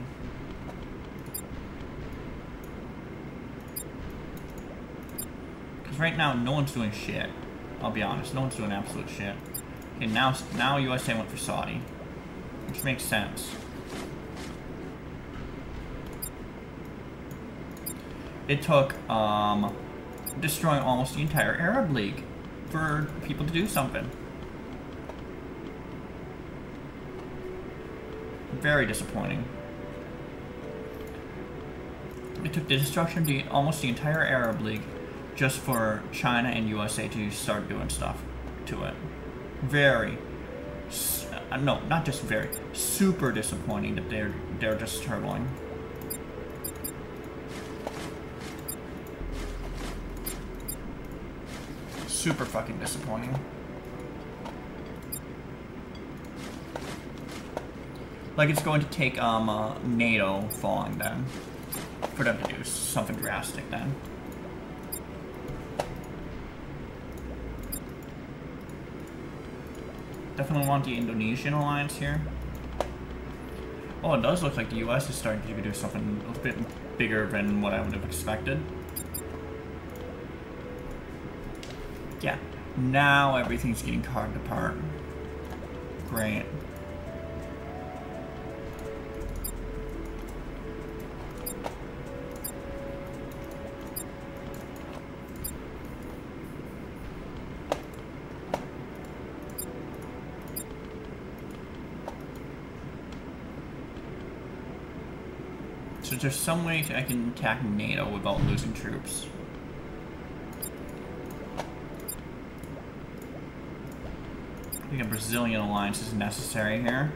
Because right now, no one's doing shit. I'll be honest, no one's doing absolute shit. Okay, now USA went for Saudi. Which makes sense. It took, destroying almost the entire Arab League for people to do something. Very disappointing. It took the destruction of almost the entire Arab League just for China and USA to start doing stuff to it. Very, no, not just very, super disappointing that they're just turtling. Super fucking disappointing. Like, it's going to take NATO falling then for them to do something drastic then. Definitely want the Indonesian alliance here. Oh, it does look like the US is starting to do something a bit bigger than what I would have expected. Yeah, now everything's getting carved apart. Great. So there's some way I can attack NATO without losing troops. I think a Brazilian alliance is necessary here.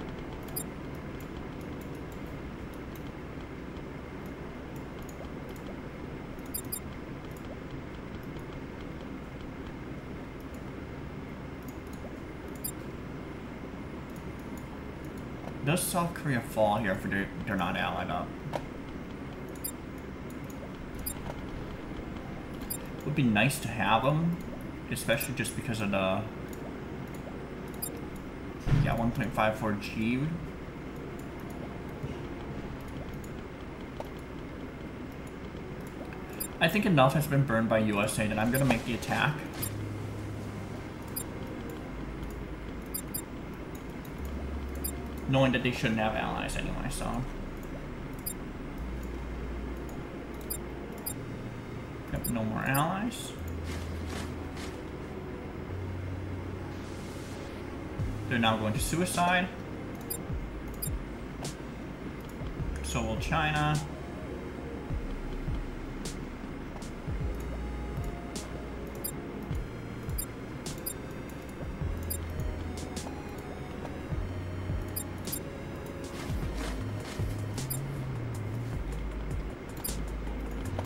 Does South Korea fall here if they're not allied up? Would be nice to have them, especially just because of the 1.54 G. I think enough has been burned by USA that I'm gonna make the attack. Knowing that they shouldn't have allies anyway, so. Yep, no more allies. They're now going to suicide. So will China.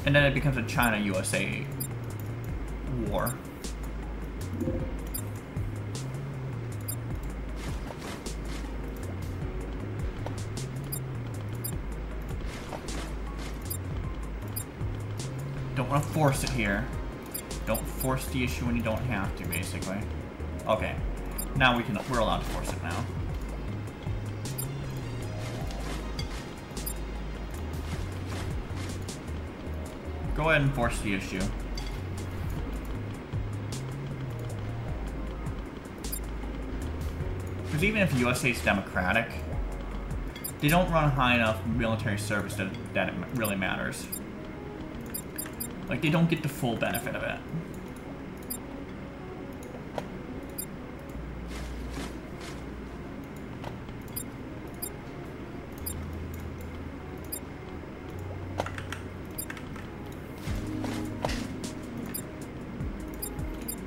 And then it becomes a China-USA war. Don't want to force it here. Don't force the issue when you don't have to, basically. Okay. Now we're allowed to force it now. Go ahead and force the issue. Because even if USA is democratic, they don't run high enough military service that it really matters. Like, they don't get the full benefit of it.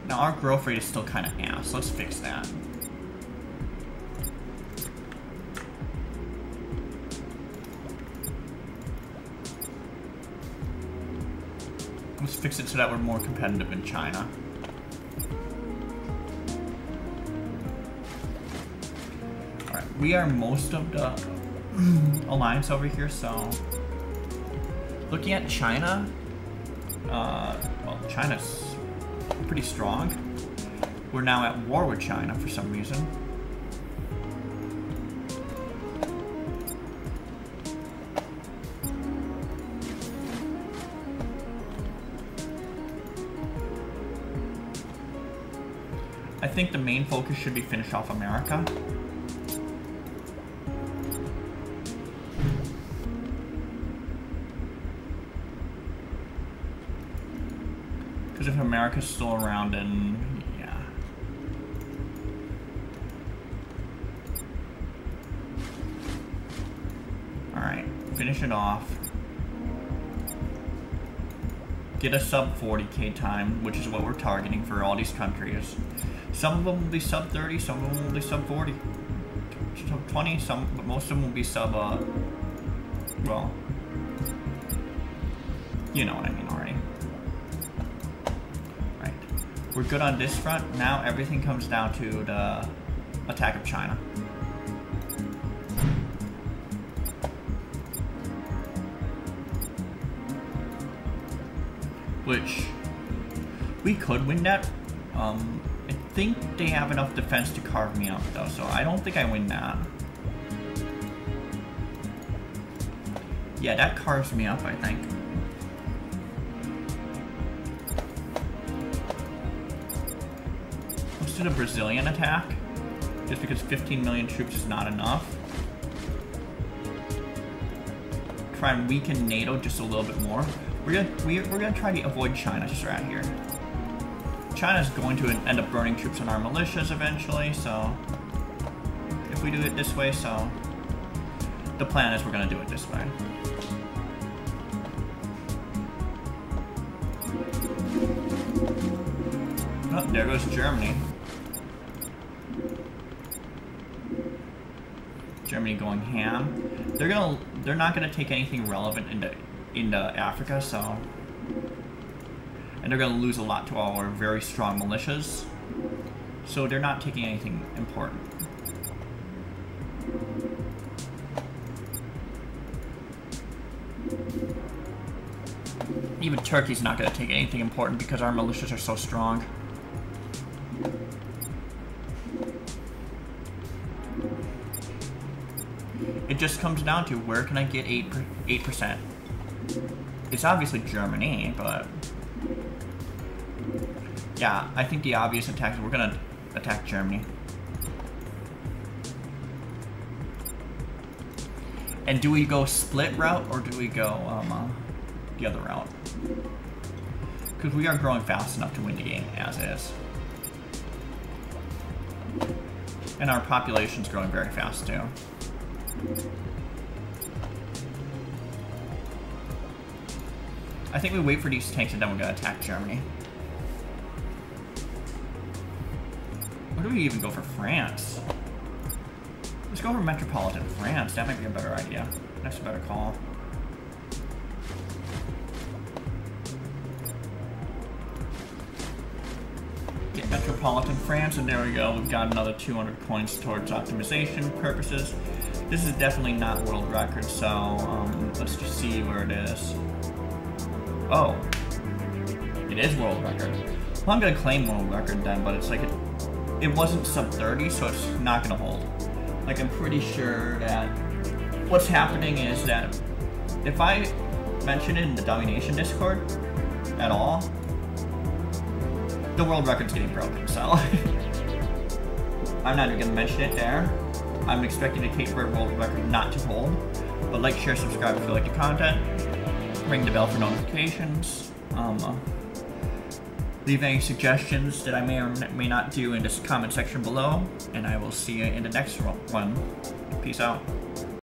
Now, our growth rate is still kind of ass. Let's fix that. Let's fix it so that we're more competitive in China. Alright, we are most of the alliance over here, so... Looking at China, well, China's pretty strong. We're now at war with China for some reason. I think the main focus should be finish off America. Because if America's still around, then yeah. Alright, finish it off. Get a sub 40k time, which is what we're targeting for all these countries. Some of them will be sub 30, some of them will be sub 40. Sub 20, but most of them will be sub, well, you know what I mean already. Right. We're good on this front. Now everything comes down to the attack of China. Which, we could win that. I think they have enough defense to carve me up though, so I don't think I win that. Yeah, that carves me up, I think. Let's do the Brazilian attack, just because 15 million troops is not enough. Try and weaken NATO just a little bit more. We're gonna try to avoid China strat here. China's going to end up burning troops on our militias eventually, so if we do it this way, so the plan is we're gonna do it this way. Oh, there goes Germany. Germany going ham. They're not gonna take anything relevant into Africa, so. And they're going to lose a lot to our very strong militias. So they're not taking anything important. Even Turkey's not going to take anything important because our militias are so strong. It just comes down to where can I get 8%? It's obviously Germany, but yeah, I think the obvious attack is we're going to attack Germany. And do we go split route or do we go the other route? Because we are growing fast enough to win the game as is. And our population's growing very fast too. I think we wait for these tanks and then we're gonna attack Germany. Or do we even go for France? Let's go for Metropolitan France. That might be a better idea. That's a better call. Get Metropolitan France, and there we go. We've got another 200 points towards optimization purposes. This is definitely not world record, so let's just see where it is. Oh, it is world record. Well, I'm gonna claim world record then, but it's like it wasn't sub 30, so it's not gonna hold. Like, I'm pretty sure that what's happening is that if I mention it in the Dummynation Discord at all, the world record's getting broken, so I'm not even gonna mention it there. I'm expecting the Cape Verde world record not to hold, but like, share, subscribe if you like the content, ring the bell for notifications, leave any suggestions that I may or may not do in this comment section below, and I will see you in the next one. Peace out.